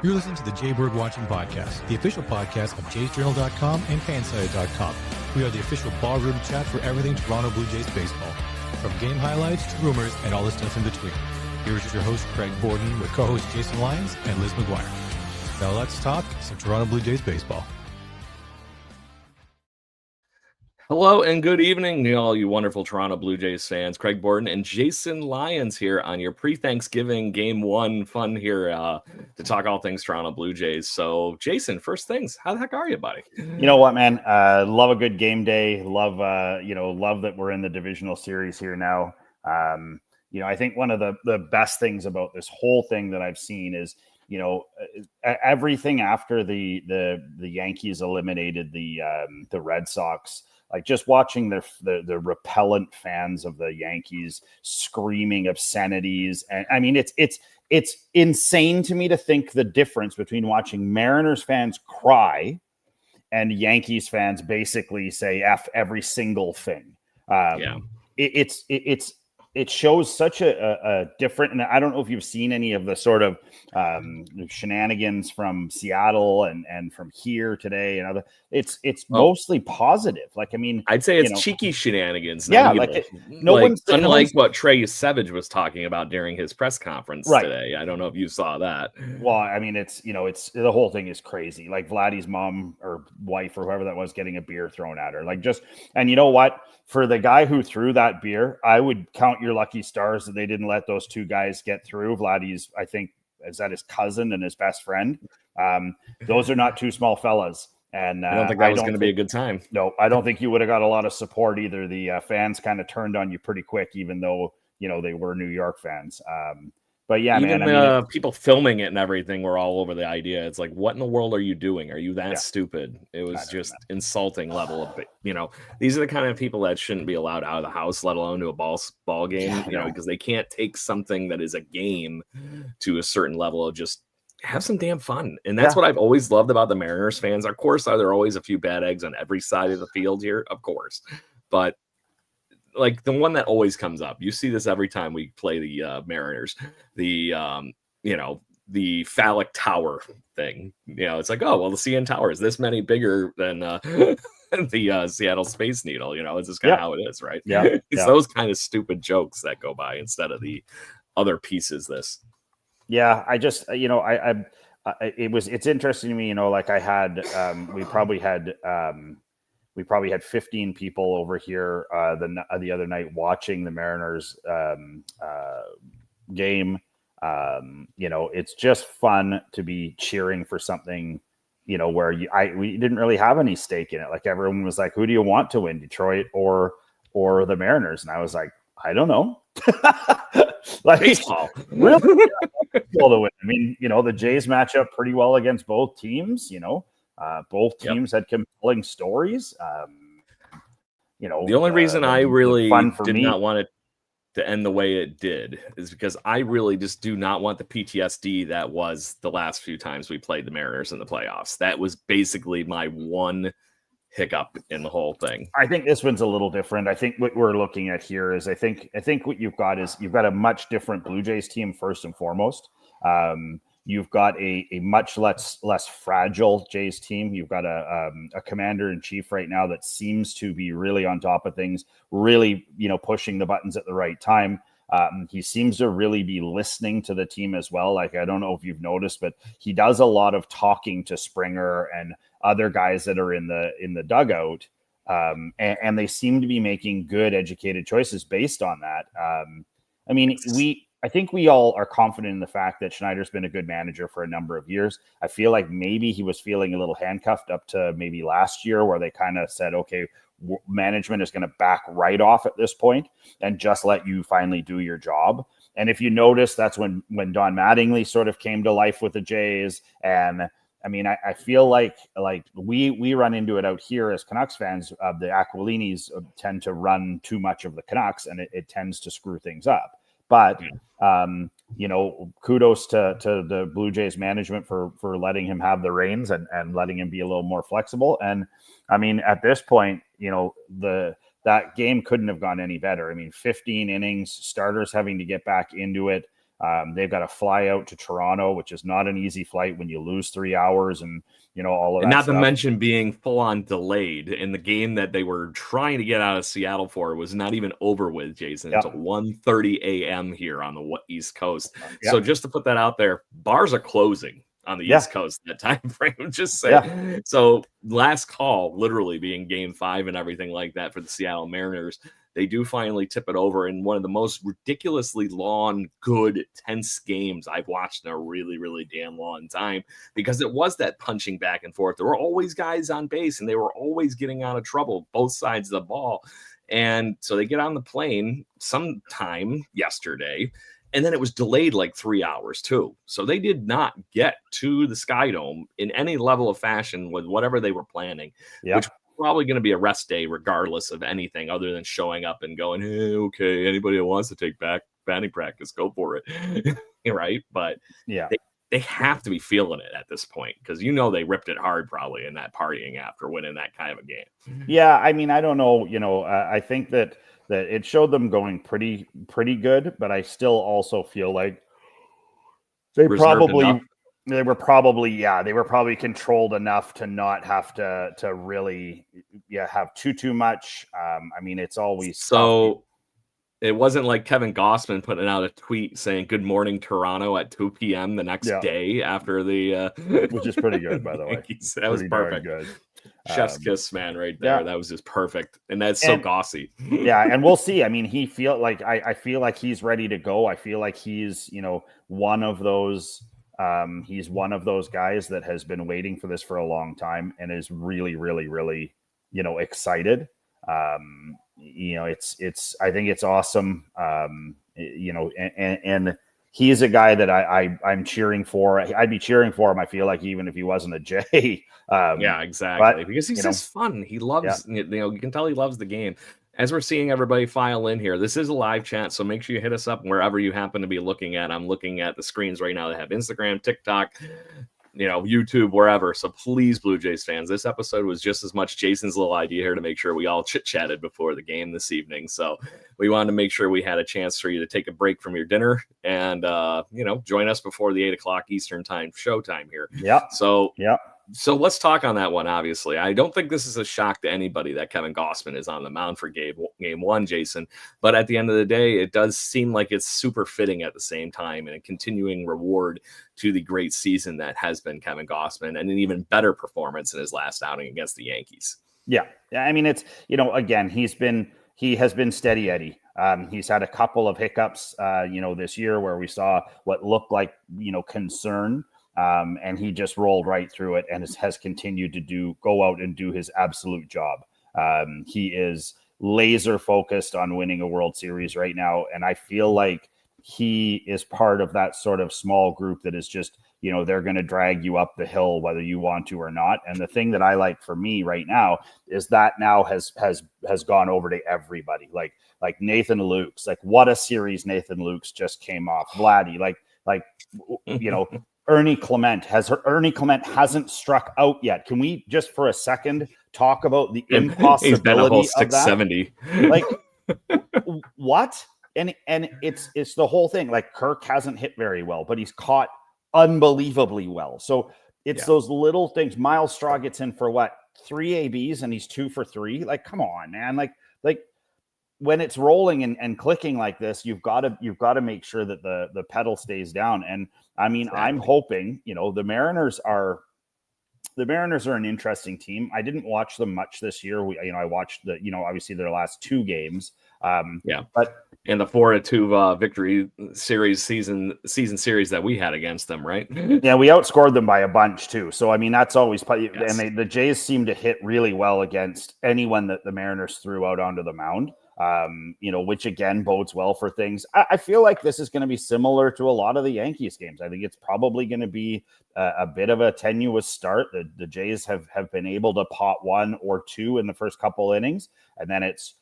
You're listening to the Jay Bird Watching Podcast, the official podcast of jaysjournal.com and fansided.com. We are the official barroom chat for everything Toronto Blue Jays baseball, from game highlights to rumors and all the stuff in between. Here's your host, Craig Borden, with co-hosts Jason Lyons and Liz McGuire. Now let's talk some Toronto Blue Jays baseball. Hello and good evening, all you wonderful Toronto Blue Jays fans. Craig Borden and Jason Lyons here on your pre-Thanksgiving Game 1 fun here to talk all things Toronto Blue Jays. So, Jason, first things, how the heck are you, buddy? You know what, man? Love a good game day. Love that we're in the divisional series here now. I think one of the best things about this whole thing that I've seen is, everything after the Yankees eliminated the Red Sox. Like just watching the repellent fans of the Yankees screaming obscenities, and I mean it's insane to me to think the difference between watching Mariners fans cry and Yankees fans basically say F every single thing. It shows such a different, and I don't know if you've seen any of the sort of shenanigans from Seattle and from here today and other. It's mostly positive. Like, I mean, I'd say it's cheeky shenanigans. Yeah, unlike what Trey Savage was talking about during his press conference today. I don't know if you saw that. Well, I mean, it's the whole thing is crazy. Like Vladdy's mom or wife or whoever that was getting a beer thrown at her. And you know what? For the guy who threw that beer, I would count your lucky stars that they didn't let those two guys get through. Vladdy's, I think, is that his cousin and his best friend? Those are not two small fellas. And I don't think that was going to be a good time. No, I don't think you would have got a lot of support either. The fans kind of turned on you pretty quick, even though, they were New York fans. But yeah, even, man, people filming it and everything were all over the idea. It's like, what in the world are you doing? Are you that stupid? It was just insulting level of, these are the kind of people that shouldn't be allowed out of the house, let alone to a ball game, because they can't take something that is a game to a certain level of just have some damn fun. And that's what I've always loved about the Mariners fans. Of course, there are always a few bad eggs on every side of the field here, of course, but like the one that always comes up, you see this every time we play the Mariners, the phallic tower thing. It's like, oh, well, the CN Tower is this many bigger than the Seattle Space Needle. It's just kind of how it is, right? Yeah, it's those kind of stupid jokes that go by instead of the other pieces. Yeah, I just it's interesting to me. Like I had we probably had 15 people over here the other night watching the Mariners game. It's just fun to be cheering for something, where we didn't really have any stake in it. Like everyone was like, who do you want to win, Detroit or the Mariners? And I was like, I don't know. Like baseball. Really? Baseball to win. I mean, the Jays match up pretty well against both teams, both teams had compelling stories. The only reason I really did not want it to end the way it did is because I really just do not want the PTSD that was the last few times we played the Mariners in the playoffs. That was basically my one hiccup in the whole thing. I think this one's a little different. I think what we're looking at here is I think what you've got a much different Blue Jays team first and foremost. You've got a much less fragile Jays team. You've got a commander-in-chief right now that seems to be really on top of things, really, pushing the buttons at the right time. He seems to really be listening to the team as well. Like, I don't know if you've noticed, but he does a lot of talking to Springer and other guys that are in the dugout. And they seem to be making good, educated choices based on that. I think we all are confident in the fact that Schneider's been a good manager for a number of years. I feel like maybe he was feeling a little handcuffed up to maybe last year where they kind of said, okay, management is going to back right off at this point and just let you finally do your job. And if you notice, that's when Don Mattingly sort of came to life with the Jays. And I mean, I feel like we run into it out here as Canucks fans. The Aquilinis tend to run too much of the Canucks and it tends to screw things up. But, kudos to the Blue Jays management for letting him have the reins and letting him be a little more flexible. And I mean, at this point, that game couldn't have gone any better. I mean, 15 innings, starters having to get back into it. They've got to fly out to Toronto, which is not an easy flight when you lose 3 hours and all of that. And not stuff. to mention being full on delayed in the game that they were trying to get out of Seattle for was not even over with, Jason, until 1:30 a.m. here on the East Coast. So just to put that out there, bars are closing on the East Coast that time frame. Just say so. Last call, literally being Game 5 and everything like that for the Seattle Mariners. They do finally tip it over in one of the most ridiculously long, good, tense games I've watched in a really, really damn long time, because it was that punching back and forth. There were always guys on base, and they were always getting out of trouble, both sides of the ball. And so they get on the plane sometime yesterday, and then it was delayed like 3 hours too. So they did not get to the SkyDome in any level of fashion with whatever they were planning, which probably going to be a rest day regardless of anything other than showing up and going, hey, okay, anybody that wants to take back batting practice, go for it. Right? But they have to be feeling it at this point, because they ripped it hard probably in that partying after winning that kind of a game. Yeah, I mean, I don't know, I think that it showed them going pretty good, but I still also feel like they were probably controlled enough to not have to really have too much. I mean, it's always so. It wasn't like Kevin Gossman putting out a tweet saying "Good morning, Toronto" at 2 p.m. the next day after the which is pretty good, by the way. That was perfect. Good. Chef's kiss, man, right there. That was just perfect, and that's so Gossy. And we'll see. I mean, I feel like he's ready to go. I feel like he's one of those. He's one of those guys that has been waiting for this for a long time and is really, really, really, excited. It's I think it's awesome. And he's a guy that I'm cheering for. I'd be cheering for him, I feel like, even if he wasn't a J. Exactly. Because he's just fun. He loves, you can tell he loves the game. As we're seeing everybody file in here, this is a live chat, so make sure you hit us up wherever you happen to be looking at. I'm looking at the screens right now that have Instagram, TikTok, YouTube, wherever. So please, Blue Jays fans, this episode was just as much Jason's little idea here to make sure we all chit-chatted before the game this evening. So we wanted to make sure we had a chance for you to take a break from your dinner and, join us before the 8 o'clock Eastern time showtime here. So let's talk on that one, obviously. I don't think this is a shock to anybody that Kevin Gossman is on the mound for game 1, Jason. But at the end of the day, it does seem like it's super fitting at the same time and a continuing reward to the great season that has been Kevin Gossman and an even better performance in his last outing against the Yankees. Yeah. I mean, it's, again, he has been steady Eddie. He's had a couple of hiccups, this year where we saw what looked like, concern. And he just rolled right through it and has continued to go out and do his absolute job. He is laser focused on winning a World Series right now. And I feel like he is part of that sort of small group that is just, they're going to drag you up the hill, whether you want to or not. And the thing that I like for me right now is that now has gone over to everybody, like Nathan Lukes, like what a series Nathan Lukes just came off. Vladdy, Ernie Clement hasn't struck out yet. Can we just for a second talk about the impossibility He's been a whole of 670. Like what? And it's the whole thing. Like Kirk hasn't hit very well, but he's caught unbelievably well. So it's those little things. Miles Straw gets in for what? 3 ABs and he's 2 for 3. Like, come on, man. Like when it's rolling and clicking like this, you've got to make sure that the pedal stays down. And I mean, exactly. I'm hoping, the Mariners are an interesting team. I didn't watch them much this year. I watched obviously their last 2 games. But in the 4-2 victory season series that we had against them, right? Yeah, we outscored them by a bunch too. So I mean, that's always and the Jays seem to hit really well against anyone that the Mariners threw out onto the mound. Which again bodes well for things. I feel like this is going to be similar to a lot of the Yankees games. I think it's probably going to be a bit of a tenuous start. The Jays have been able to pot 1 or 2 in the first couple innings, and then it's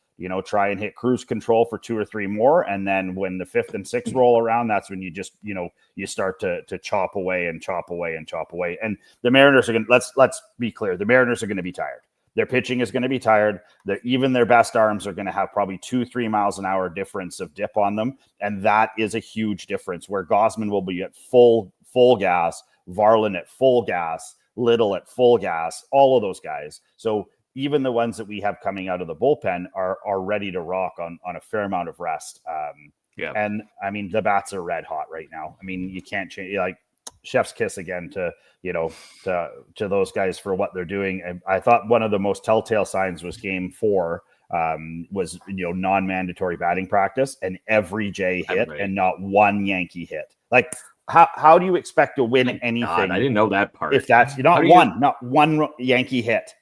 try and hit cruise control for 2 or 3 more, and then when the 5th and 6th roll around, that's when you just you start to chop away and chop away and chop away. And the Mariners are going. Let's be clear. The Mariners are going to be tired. Their pitching is going to be tired. Even their best arms are going to have probably 2-3 miles an hour difference of dip on them. And that is a huge difference where Gosman will be at full gas, Varlin at full gas, Little at full gas, all of those guys. So even the ones that we have coming out of the bullpen are ready to rock on a fair amount of rest. And I mean, the bats are red hot right now. I mean, you can't change, like, chef's kiss again to those guys for what they're doing. And I thought one of the most telltale signs was game 4 was non-mandatory batting practice, and every J hit and not one Yankee hit. Like, how do you expect to win anything? God, I didn't know that part. If that's not one Yankee hit.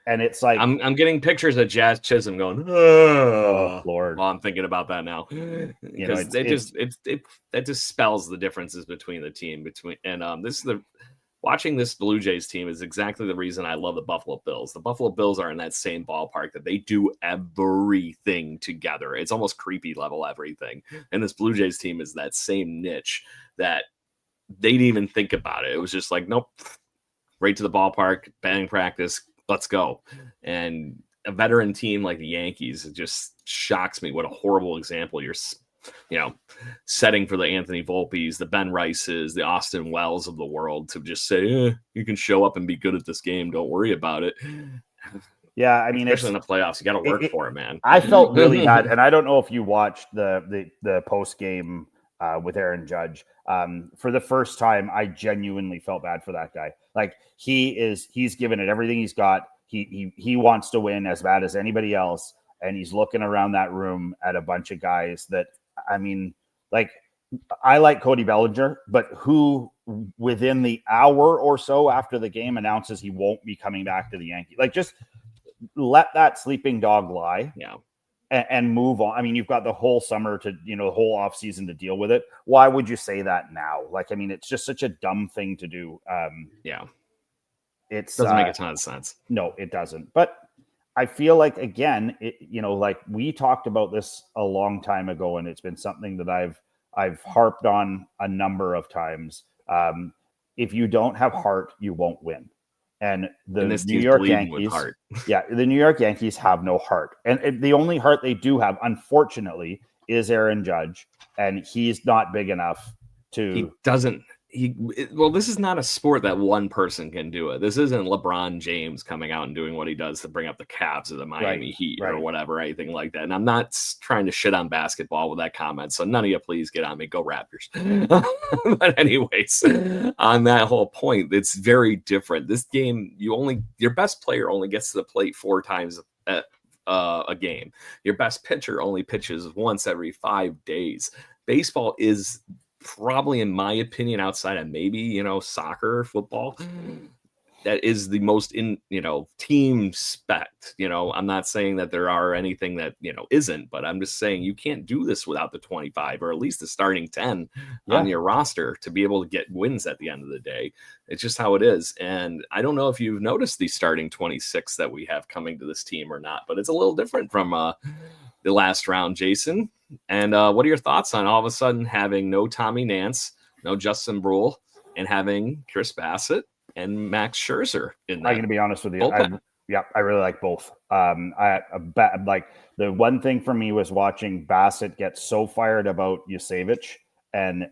And it's like, I'm getting pictures of Jazz Chisholm going, oh Lord. Well, I'm thinking about that now. Because that just spells the differences between the team. Watching this Blue Jays team is exactly the reason I love the Buffalo Bills. The Buffalo Bills are in that same ballpark that they do everything together. It's almost creepy level everything. And this Blue Jays team is that same niche that they didn't even think about it. It was just like, nope, right to the ballpark, batting practice, let's go. And a veteran team like the Yankees, it just shocks me what a horrible example you're setting for the Anthony Volpes, the Ben Rices, the Austin Wells of the world, to just say, you can show up and be good at this game. Don't worry about it. Yeah, I mean, especially in the playoffs, you got to work for it, man. I felt really bad, and I don't know if you watched the post game with Aaron Judge. For the first time, I genuinely felt bad for that guy. Like, he's given it everything he's got. He wants to win as bad as anybody else, and he's looking around that room at a bunch of guys that, I mean, like, I like Cody Bellinger, but who within the hour or so after the game announces he won't be coming back to the Yankees. Like, just let that sleeping dog lie. Yeah. And move on. I mean, you've got the whole summer to, the whole off season to deal with it. Why would you say that now? Like, I mean, it's just such a dumb thing to do. It doesn't make a ton of sense. No, it doesn't. But I feel like, again, like we talked about this a long time ago, and it's been something that I've harped on a number of times. If you don't have heart, you won't win. And the New York Yankees, the New York Yankees have no heart. And the only heart they do have, unfortunately, is Aaron Judge. And he's not big enough to... He doesn't... this is not a sport that one person can do it. This isn't LeBron James coming out and doing what he does to bring up the Cavs or the Miami Heat or whatever, anything like that. And I'm not trying to shit on basketball with that comment, so none of you please get on me. Go Raptors. But anyways, on that whole point, it's very different. This game, your best player only gets to the plate 4 times a game. Your best pitcher only pitches once every 5 days. Baseball is probably, in my opinion, outside of maybe, soccer, football, that is the most team spec. I'm not saying that there are anything that, isn't, but I'm just saying you can't do this without the 25 or at least the starting 10 on your roster to be able to get wins at the end of the day. It's just how it is. And I don't know if you've noticed the starting 26 that we have coming to this team or not, but it's a little different from the last round, Jason. And what are your thoughts on all of a sudden having no Tommy Nance, no Justin Brule, and having Chris Bassett and Max Scherzer in that? I'm going to be honest with you. I really like both. Like, the one thing for me was watching Bassett get so fired about Yusevich and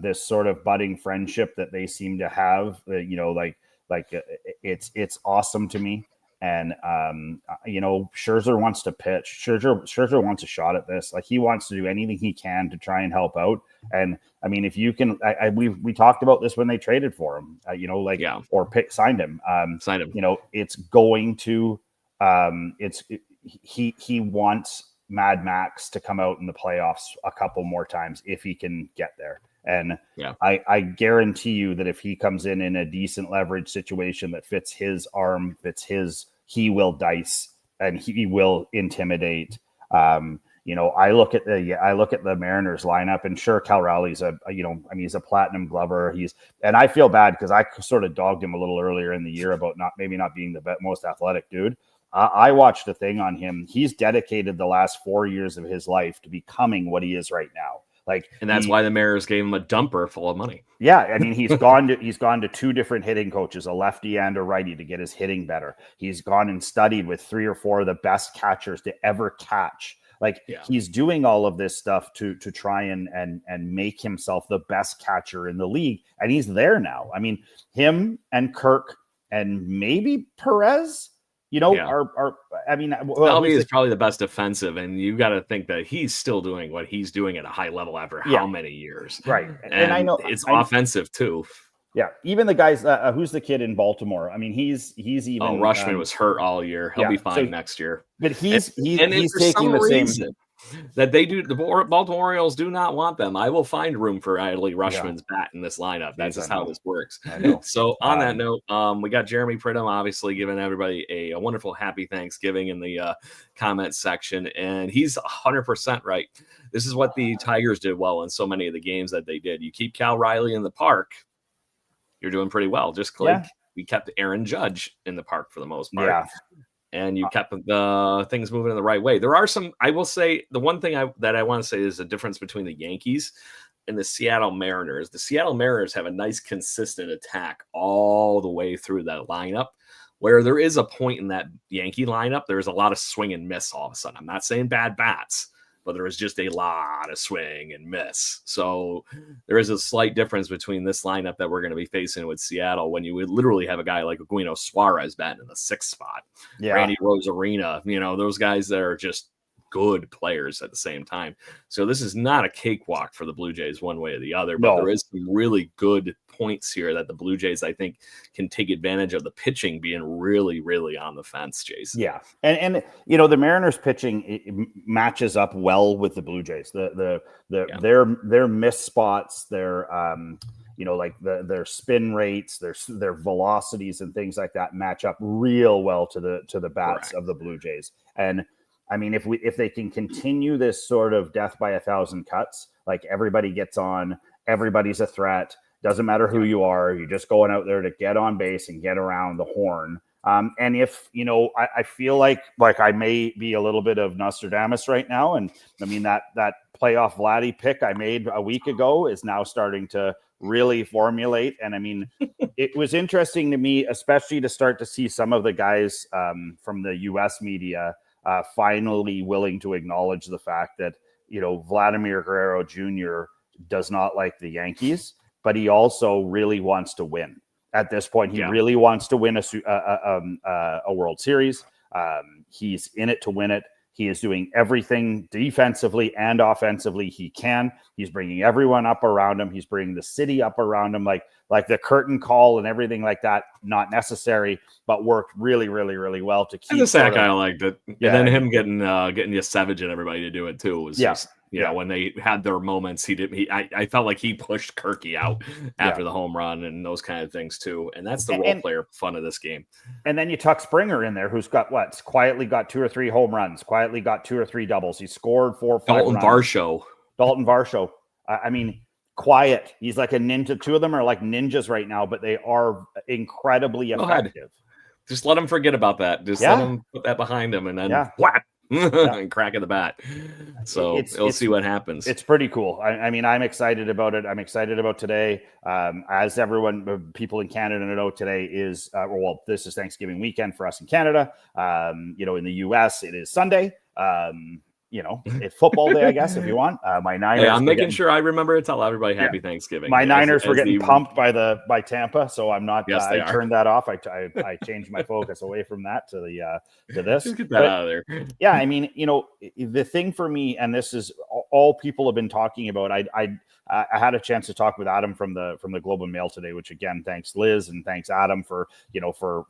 this sort of budding friendship that they seem to have. It's awesome to me. And, Scherzer wants to pitch. Scherzer wants a shot at this. Like, he wants to do anything he can to try and help out. And I mean, if you can, we talked about this when they traded for him, signed him. It's going to, he wants Mad Max to come out in the playoffs a couple more times if he can get there. And I guarantee you that if he comes in a decent leverage situation that fits his arm, he will dice and he will intimidate. I look at the Mariners lineup, and sure, Cal Rowley's he's a platinum glover. And I feel bad because I sort of dogged him a little earlier in the year about not being the most athletic dude. I watched a thing on him. He's dedicated the last 4 years of his life to becoming what he is right now. Like, and that's why the Mariners gave him a dumper full of money. Yeah, I mean, he's gone to 2 different hitting coaches, a lefty and a righty, to get his hitting better. He's gone and studied with 3 or 4 of the best catchers to ever catch. Like, he's doing all of this stuff to try and make himself the best catcher in the league, and he's there now. I mean, him and Kirk and maybe Perez, are I mean, Albie is probably the best defensive, and you got to think that he's still doing what he's doing at a high level after how many years, right? And I know it's offensive too. Yeah, even the guys. Who's the kid in Baltimore? I mean, he's even. Oh, Rushman was hurt all year. He'll be fine next year. But he's taking the same. That they do, the Baltimore Orioles do not want them. I will find room for Adley Rushman's bat in this lineup. That's just how this works. So on that note, we got Jeremy Pridham obviously giving everybody a wonderful happy Thanksgiving in the comment section, and he's 100% right. This is what the Tigers did well in so many of the games that they did. You keep Cal Riley in the park, you're doing pretty well. Just like we kept Aaron Judge in the park for the most part. Yeah. And you kept the things moving in the right way. There are some, I will say, the one thing that I want to say is the difference between the Yankees and the Seattle Mariners. The Seattle Mariners have a nice, consistent attack all the way through that lineup, where there is a point in that Yankee lineup, there's a lot of swing and miss all of a sudden. I'm not saying bad bats, but there is just a lot of swing and miss. So there is a slight difference between this lineup that we're going to be facing with Seattle when you would literally have a guy like Eugenio Suarez batting in the 6th spot. Randy Rosarina, those guys that are just good players at the same time. So this is not a cakewalk for the Blue Jays one way or the other, but there is some really good points here that the Blue Jays, I think, can take advantage of the pitching being really, really on the fence, Jason. Yeah. And the Mariners pitching it matches up well with the Blue Jays. Their miss spots, their their spin rates, their velocities and things like that match up real well to the bats of the Blue Jays. And I mean, if they can continue this sort of death by 1,000 cuts, like everybody gets on, everybody's a threat, doesn't matter who you are, you're just going out there to get on base and get around the horn. And if, I feel like I may be a little bit of Nostradamus right now. And I mean, that playoff Vladdy pick I made a week ago is now starting to really formulate. And I mean, it was interesting to me, especially to start to see some of the guys from the US media finally willing to acknowledge the fact that, Vladimir Guerrero Jr. does not like the Yankees, but he also really wants to win. At this point, he really wants to win a World Series. He's in it to win it. He is doing everything defensively and offensively he can. He's bringing everyone up around him. He's bringing the city up around him, like the curtain call and everything like that. Not necessary, but worked really, really, really well to keep. And the sack, I liked it. Yeah. And then him getting Savage and everybody to do it too was just. When they had their moments, I felt like he pushed Kirky out after the home run and those kind of things too. And that's the role player fun of this game. And then you tuck Springer in there, who's got quietly got 2 or 3 home runs, quietly got 2 or 3 doubles. He scored 4 or 5 Dalton Varsho. I mean, quiet. He's like a ninja. 2 of them are like ninjas right now, but they are incredibly effective. Just let him forget about that. Just let him put that behind him and then whap. And crack of the bat. So we'll see what happens. It's pretty cool. I mean, I'm excited about it. I'm excited about today. As people in Canada know, today is this is Thanksgiving weekend for us in Canada. In the US, it is Sunday. It's football day, I guess, if you want. My Niners. I'm making sure I remember to tell everybody Happy Thanksgiving. My Niners were getting pumped by Tampa, so I'm not. Yes, I turned that off. I changed my focus away from that to this. Just get that out of there. Yeah, I mean, the thing for me, and this is all people have been talking about. I had a chance to talk with Adam from the Globe and Mail today, which again, thanks Liz and thanks Adam for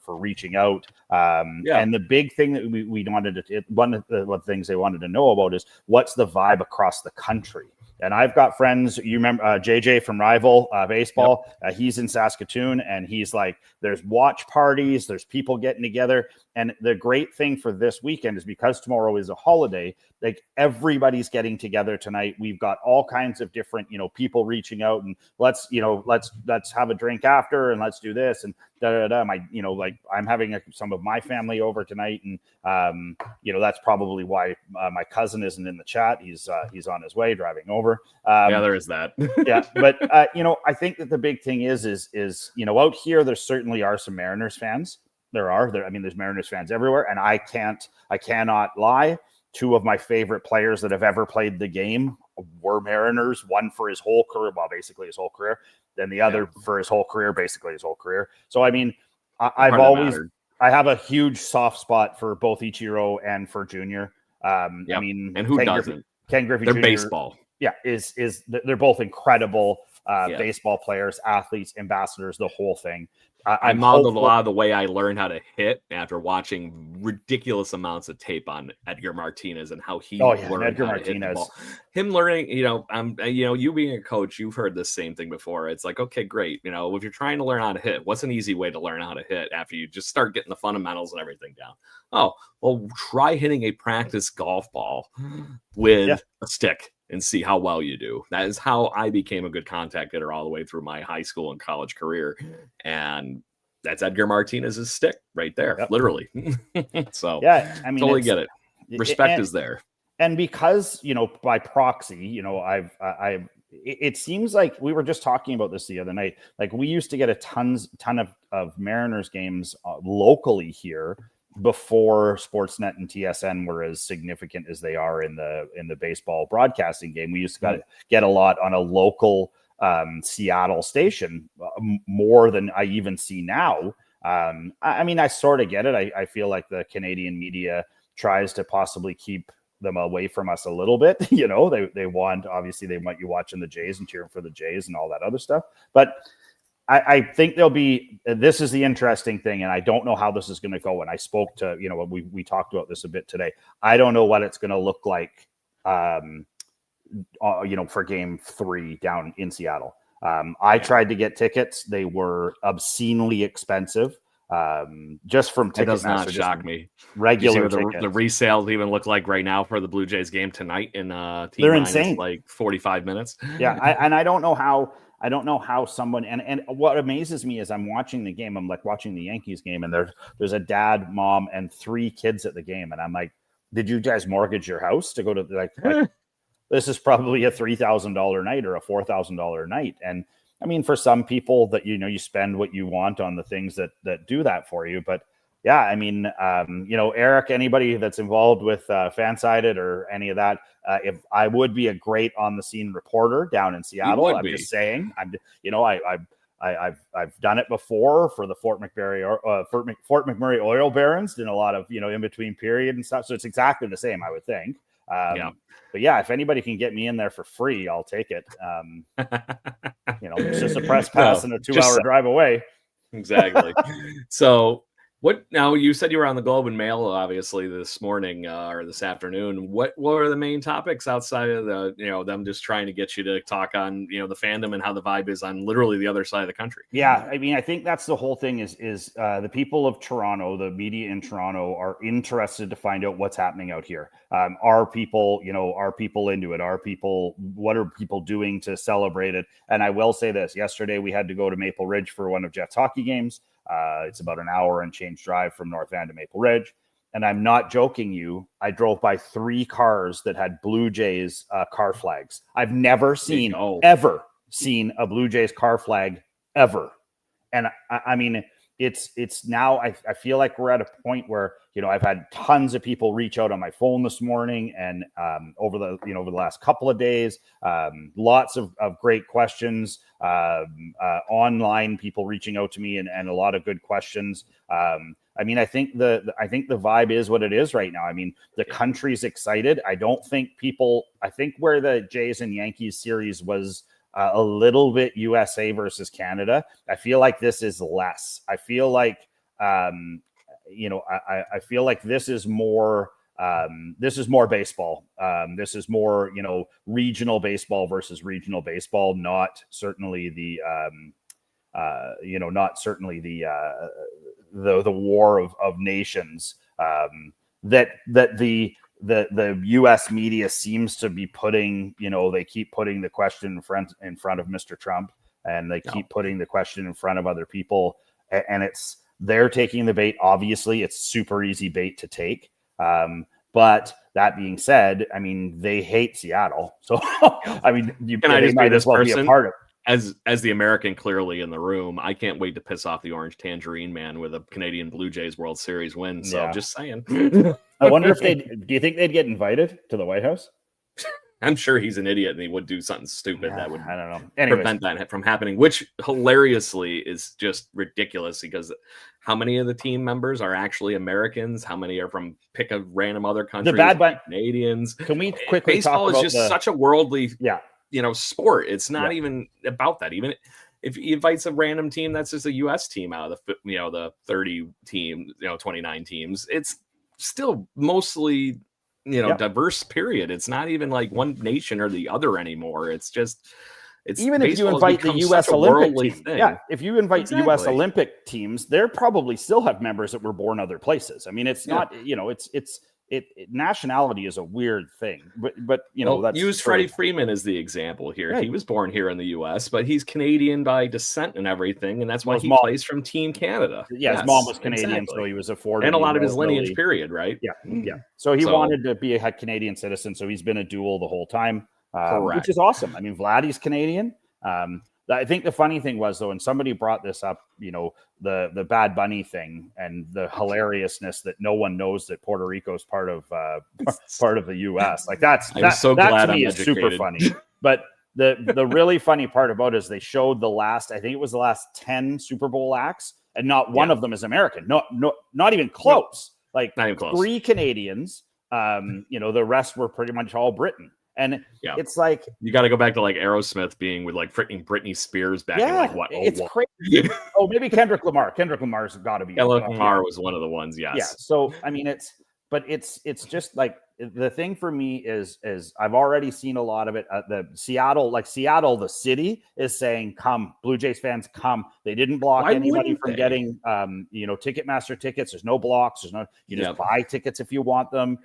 reaching out. And the big thing that we wanted to, one of the things they wanted to know about is what's the vibe across the country. And I've got friends, you remember JJ from Rival Baseball, he's in Saskatoon, and he's like, there's watch parties, there's people getting together. And the great thing for this weekend is because tomorrow is a holiday, like everybody's getting together tonight. We've got all kinds of different, people reaching out and let's have a drink after and let's do this and I'm having some of my family over tonight. And, that's probably why my cousin isn't in the chat. He's on his way driving over. whatever. Yeah, there is that. Yeah, but I think that the big thing is out here there certainly are some Mariners fans. There's Mariners fans everywhere, and I cannot lie. Two of my favorite players that have ever played the game were Mariners. One for his whole career, well, basically his whole career. Then the other for his whole career, basically his whole career. So I mean, I have a huge soft spot for both Ichiro and for Junior. I mean, and who doesn't? Ken Griffey They're Jr. baseball. Yeah, they're both incredible baseball players, athletes, ambassadors, the whole thing. I modeled a lot of the way I learned how to hit after watching ridiculous amounts of tape on Edgar Martinez and how he learned Edgar how Martinez. to hit the ball. Him learning, you being a coach, you've heard the same thing before. It's like, okay, great. If you're trying to learn how to hit, what's an easy way to learn how to hit after you just start getting the fundamentals and everything down? Oh, well, try hitting a practice golf ball with a stick and see how well you do. That is how I became a good contact hitter all the way through my high school and college career. And that's Edgar Martinez's stick right there, literally. So I mean, totally get it. Respect is there. And because, by proxy, it seems like we were just talking about this the other night. Like we used to get a ton of Mariners games locally here before Sportsnet and TSN were as significant as they are in the baseball broadcasting game. We used to get a lot on a local Seattle station, more than I even see now. I mean, I sort of get it. I feel like the Canadian media tries to possibly keep them away from us a little bit. They want you watching the Jays and cheering for the Jays and all that other stuff. But I think this is the interesting thing, and I don't know how this is going to go. And I spoke to, we talked about this a bit today. I don't know what it's going to look like, for game 3 down in Seattle. I tried to get tickets. They were obscenely expensive. Just from Ticketmaster. It does not shock me. Regular the resales even look like right now for the Blue Jays game tonight in they're insane. Like 45 minutes. Yeah, I don't know how someone and what amazes me is I'm watching the game. I'm like watching the Yankees game, and there's a dad, mom, and 3 kids at the game, and I'm like, did you guys mortgage your house to go to like this is probably a $3,000 night or a $4,000 night. And I mean, for some people that, you spend what you want on the things that do that for you. But yeah, I mean, Eric, anybody that's involved with Fansided or any of that, if I would be a great on the scene reporter down in Seattle, just saying, I've done it before for the Fort McMurray Oil Barons, in a lot of, in between period and stuff. So it's exactly the same, I would think. But yeah, if anybody can get me in there for free, I'll take it. It's just a press pass and a 2-hour drive away. Exactly. So what now, you said you were on the Globe and Mail, obviously, this morning or this afternoon. What were the main topics outside of them just trying to get you to talk on, the fandom and how the vibe is on literally the other side of the country? Yeah. I mean, I think that's the whole thing is the people of Toronto, the media in Toronto are interested to find out what's happening out here. Are people into it? What are people doing to celebrate it? And I will say this, yesterday we had to go to Maple Ridge for one of Jets hockey games. It's about an hour and change drive from North Van to Maple Ridge. And I'm not joking you. I drove by 3 cars that had Blue Jays car flags. I've never ever seen a Blue Jays car flag ever. And I mean, it's now, I feel like we're at a point where, I've had tons of people reach out on my phone this morning and over the last couple of days, lots of great questions, online people reaching out to me and a lot of good questions. I mean, I think the vibe is what it is right now. I mean, the country's excited. I think where the Jays and Yankees series was a little bit USA versus Canada, I feel like this is less. I feel like, I feel like this is more baseball. This is more, regional baseball versus regional baseball, not certainly the war of nations that the U.S. media seems to be putting. They keep putting the question in front of Mr. Trump, and they keep putting the question in front of other people, and they're taking the bait. Obviously, it's super easy bait to take. But That being said, I mean, they hate Seattle. So, I mean, I just might as well be a part of it. As the American clearly in the room, I can't wait to piss off the Orange Tangerine Man with a Canadian Blue Jays World Series win. So just saying. I wonder if do you think they'd get invited to the White House? I'm sure he's an idiot and he would do something stupid that would I don't know. Prevent that from happening, which hilariously is just ridiculous because how many of the team members are actually Americans? How many are from pick a random other country? The bad bunny Canadians. Can we quickly baseball talk about is just such a worldly sport. It's not even about that. Even if he invites a random team that's just a US team out of the 30 team, 29 teams, it's still mostly diverse period. It's not even like one nation or the other anymore. It's even if you invite the U.S. Olympic team, if you invite the U.S. Olympic teams, they're probably still have members that were born other places. I mean, it's not, nationality is a weird thing, but that's use Freddie Freeman as the example here. Right. He was born here in the U.S., but he's Canadian by descent and everything, and that's why he plays from Team Canada. Yeah, his mom was Canadian, so he was afforded, and a lot of his lineage period, right? Yeah. So he wanted to be a Canadian citizen, so he's been a dual the whole time. Which is awesome. I mean, Vladdy's Canadian. I think the funny thing was, though, and somebody brought this up, the Bad Bunny thing and the hilariousness that no one knows that Puerto Rico is part of the U.S. Like that to me is super funny. But the really funny part about it is they showed the last 10 Super Bowl acts, and not one of them is American. Not even close. Like not even close. 3 Canadians. The rest were pretty much all Britain. And it's like you got to go back to like Aerosmith being with like freaking Britney Spears back in like what? It's crazy. Maybe Kendrick Lamar. Kendrick Lamar's got to be. Kendrick Lamar was one of the ones. Yes. Yeah. So I mean, it's just like the thing for me is I've already seen a lot of it. Seattle, the city is saying, "Come, Blue Jays fans, come." They didn't block anybody from getting Ticketmaster tickets. There's no blocks. There's no. You just buy tickets if you want them.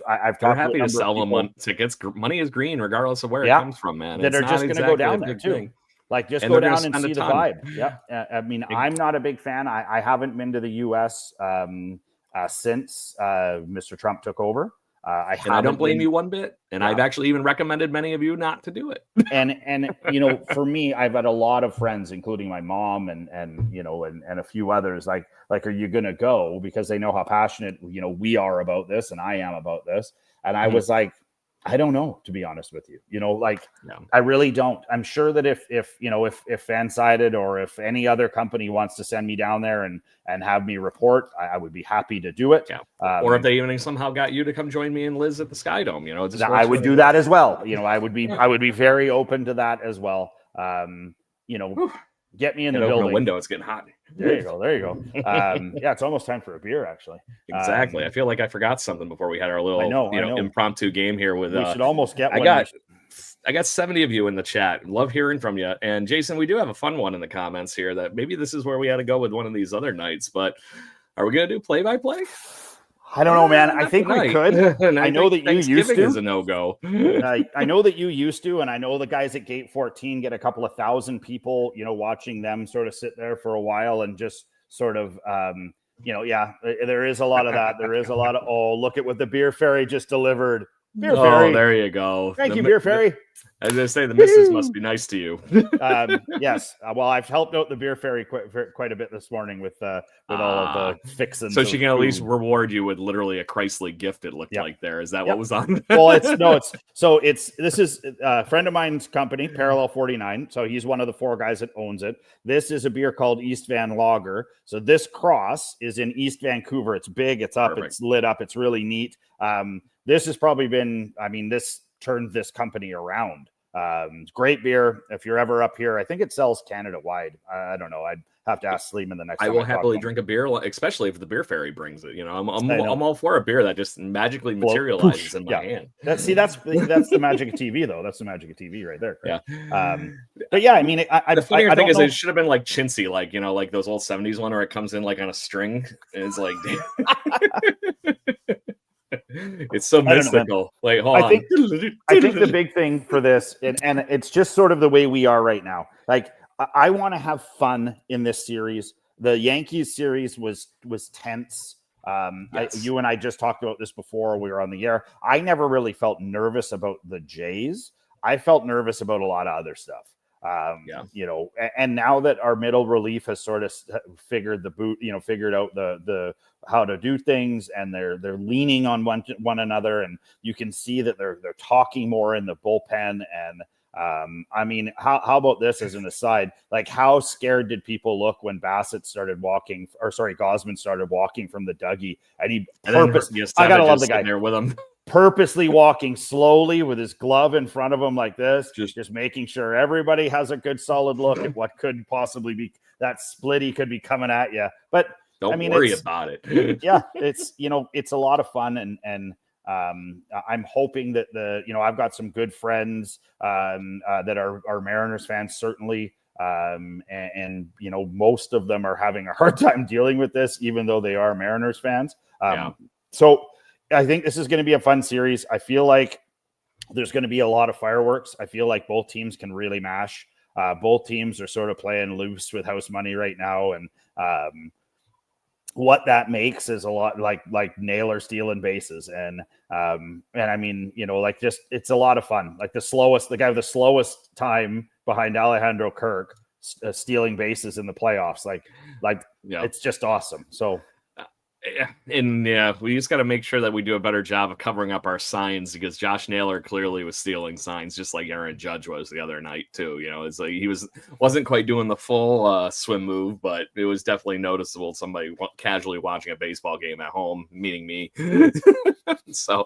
I've talked happy to sell them tickets. Money is green, regardless of where it comes from, man. That are just going to go down there too. Like just go down and see the vibe. Yeah, I mean, I'm not a big fan. I haven't been to the U.S. Since Mr. Trump took over. I don't blame you one bit. And I've actually even recommended many of you not to do it. and for me, I've had a lot of friends, including my mom and a few others, like, are you going to go? Because they know how passionate, we are about this and I am about this. And I was like, I don't know, to be honest with you, I really don't. I'm sure that if Fansided or if any other company wants to send me down there and have me report, I would be happy to do it. Yeah. Or if they even somehow got you to come join me and Liz at the SkyDome, I would do that as well. I would be very open to that as well. Get me in the building. Open a window. It's getting hot. There you go. It's almost time for a beer, actually. Exactly. I feel like I forgot something before we had our little impromptu game here with. We should almost get one. I got 70 of you in the chat. Love hearing from you. And Jason, we do have a fun one in the comments here that maybe this is where we had to go with one of these other nights. But are we going to do play-by-play? I don't know, man. I think we could. I know that you used to. Is a no-go. I know that you used to, and I know the guys at Gate 14 get a couple of thousand people, watching them sort of sit there for a while and just sort of, there is a lot of that. There is a lot of, look at what the Beer Fairy just delivered. Beer Fairy. There you go. Thank you, Beer Fairy. As I say, the missus must be nice to you. Yes. Well, I've helped out the Beer Fairy quite a bit this morning with all of the fixins. So she can at least reward you with literally a Chrysler gift. It looked like there. Is that what was on? Well, this is a friend of mine's company, Parallel 49. So he's one of the 4 guys that owns it. This is a beer called East Van Lager. So this cross is in East Vancouver. It's big. It's up. Perfect. It's lit up. It's really neat. This has probably been, this turned this company around. Great beer. If you're ever up here, I think it sells Canada wide. I don't know. I'd have to ask Sleeman the next time. I will happily drink a beer, especially if the Beer Fairy brings it. I'm all for a beer that just magically materializes in my hand. That's the magic of TV, though. That's the magic of TV right there. Correct? Yeah. But yeah, the funnier thing is it should have been like chintzy, like those old 70s one where it comes in like on a string. And it's like. It's so mystical. Wait, hold on. I think the big thing for this, and it's just sort of the way we are right now. Like, I want to have fun in this series. The Yankees series was tense. Yes. You and I just talked about this before we were on the air. I never really felt nervous about the Jays. I felt nervous about a lot of other stuff. And now that our middle relief has sort of figured out the how to do things, and they're leaning on one another, and you can see that they're talking more in the bullpen. And how about this as an aside? Like, how scared did people look when Gosman started walking from the Dougie, and I gotta love the guy there with him. Purposely walking slowly with his glove in front of him like this, just making sure everybody has a good solid look at what could possibly be that splitty could be coming at you. But don't worry about it. Yeah, it's a lot of fun, and I'm hoping that I've got some good friends that are Mariners fans, certainly. And most of them are having a hard time dealing with this, even though they are Mariners fans. So I think this is going to be a fun series. I feel like there's going to be a lot of fireworks. I feel like both teams can really mash. Both teams are sort of playing loose with house money right now. And what that makes is a lot like Naylor stealing bases. And I mean, it's a lot of fun. Like the guy with the slowest time behind Alejandro Kirk stealing bases in the playoffs. It's just awesome. So, we just got to make sure that we do a better job of covering up our signs, because Josh Naylor clearly was stealing signs, just like Aaron Judge was the other night too. It's like he wasn't quite doing the full swim move, but it was definitely noticeable. Somebody casually watching a baseball game at home, meaning me. So,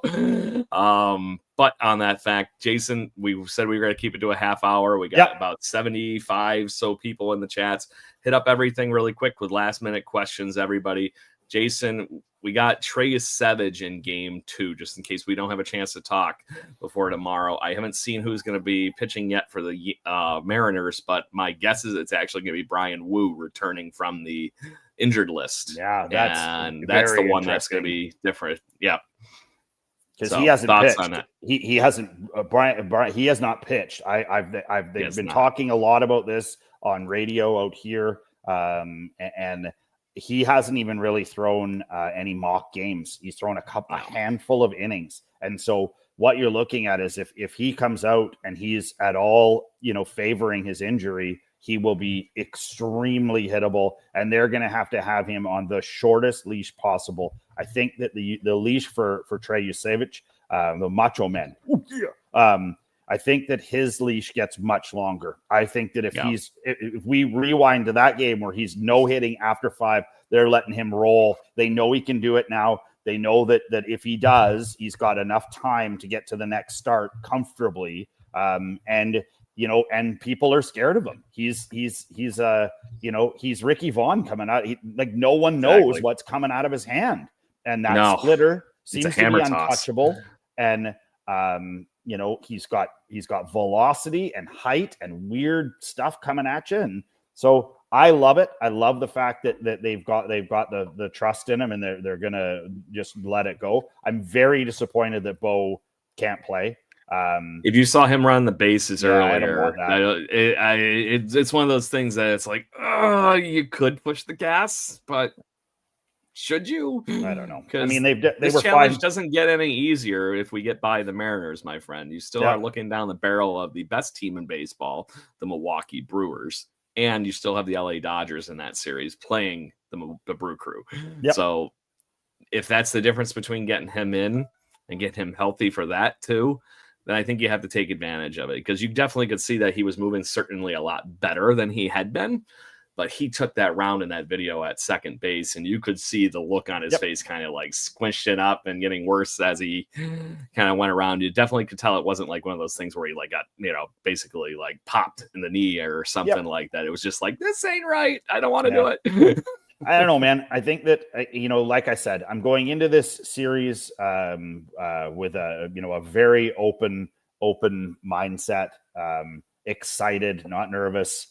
but on that fact, Jason, we said we were going to keep it to a half hour. We got about 75 so people in the chats. Hit up everything really quick with last minute questions, everybody. Jason, we got Trey Savage in game 2, just in case we don't have a chance to talk before tomorrow. I haven't seen who's going to be pitching yet for the Mariners, but my guess is it's actually going to be Brian Wu returning from the injured list. Yeah, that's the one that's going to be different. Yeah. Because he hasn't pitched. On that. He hasn't. Brian. He has not pitched. They've been talking a lot about this on radio out here, and he hasn't even really thrown any mock games. He's thrown a handful of innings, and so what you're looking at is if he comes out and he's at all favoring his injury, he will be extremely hittable, and they're going to have him on the shortest leash possible. I think that the leash for Trey Savage, the Macho Man, I think that his leash gets much longer. I think that if we rewind to that game where he's no hitting after 5, they're letting him roll. They know he can do it now. They know that if he does, he's got enough time to get to the next start comfortably. And people are scared of him. He's Ricky Vaughn coming out. No one knows what's coming out of his hand. And that splitter seems to be untouchable. And he's got velocity and height and weird stuff coming at you. And so I love it. I love the fact that they've got the trust in him, and they're gonna just let it go. I'm very disappointed that Bo can't play. If you saw him run the bases earlier, it's one of those things that it's like, you could push the gas, but should you? I don't know. I mean, this challenge doesn't get any easier if we get by the Mariners, my friend. You still are looking down the barrel of the best team in baseball, the Milwaukee Brewers, and you still have the LA Dodgers in that series playing the Brew Crew. Yep. So if that's the difference between getting him in and getting him healthy for that too, then I think you have to take advantage of it, because you definitely could see that he was moving certainly a lot better than he had been. But he took that round in that video at second base, and you could see the look on his face kind of like squished it up and getting worse as he kind of went around. You definitely could tell it wasn't like one of those things where he like got, basically like popped in the knee or something like that. It was just like, this ain't right. I don't want to do it. I don't know, man. I think that, like I said, I'm going into this series with a very open mindset, excited, not nervous.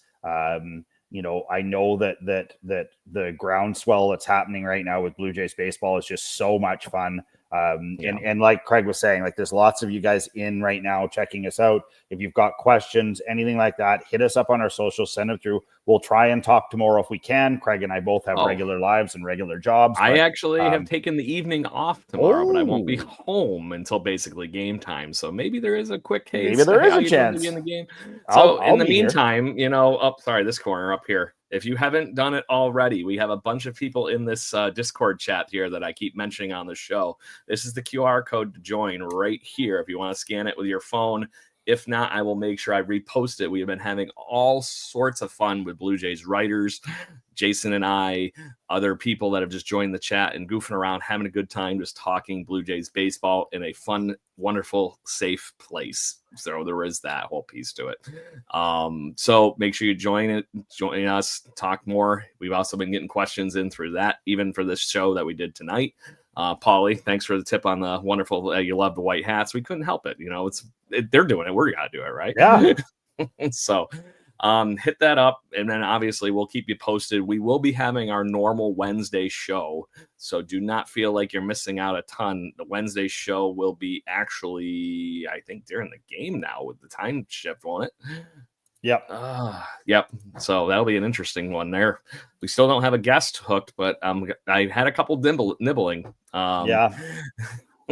I know that the groundswell that's happening right now with Blue Jays baseball is just so much fun. And like Craig was saying, like there's lots of you guys in right now checking us out. If you've got questions, anything like that, hit us up on our socials, send them through. We'll try and talk tomorrow if we can. Craig and I both have regular lives and regular jobs. I actually have taken the evening off tomorrow, but I won't be home until basically game time. So maybe there is a quick case. Maybe there is a chance in the game. So in the meantime, sorry, this corner up here. If you haven't done it already, we have a bunch of people in this Discord chat here that I keep mentioning on the show. This is the QR code to join right here. If you want to scan it with your phone. If not, I will make sure I repost it. We have been having all sorts of fun with Blue Jays writers, Jason and I, other people that have just joined the chat and goofing around, having a good time, just talking Blue Jays baseball in a fun, wonderful, safe place. So there is that whole piece to it. So make sure you join us, talk more. We've also been getting questions in through that, even for this show that we did tonight. Paulie, thanks for the tip on the wonderful, you love the white hats. We couldn't help it. They're doing it. We're going to do it, right? Yeah. So hit that up. And then obviously we'll keep you posted. We will be having our normal Wednesday show. So do not feel like you're missing out a ton. The Wednesday show will be actually, I think, during the game now with the time shift, won't it? Yep. Yep. So that'll be an interesting one there. We still don't have a guest hooked, but I had a couple nibbling.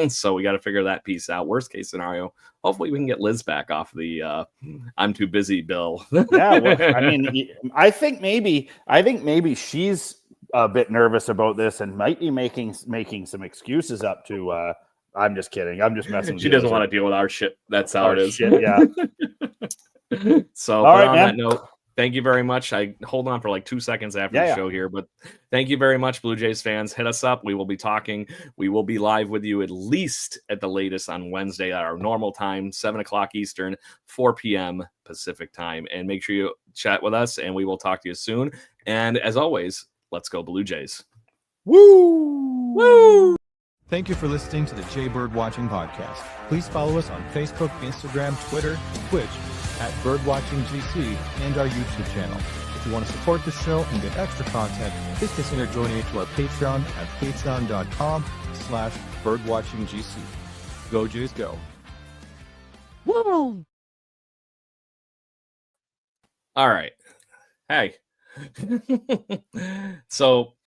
So we got to figure that piece out. Worst case scenario, hopefully we can get Liz back off the I'm too busy bill. Yeah. Well, I mean, I think maybe she's a bit nervous about this and might be making some excuses up to. I'm just kidding. I'm just messing with you. She doesn't want to deal with our shit. That's how it is. Shit, yeah. So on that note, thank you very much. I hold on for like 2 seconds after the show here, but thank you very much, Blue Jays fans. Hit us up. We will be talking. We will be live with you at least at the latest on Wednesday at our normal time, 7:00 Eastern, 4 p.m. Pacific time. And make sure you chat with us, and we will talk to you soon. And as always, let's go Blue Jays. Woo! Woo! Thank you for listening to the Jay Bird Watching Podcast. Please follow us on Facebook, Instagram, Twitter, Twitch, at BirdwatchingGC, and our YouTube channel. If you want to support the show and get extra content, please consider donating to our Patreon at patreon.com/birdwatchinggc. Go Jays, go. Woo! All right. Hey. So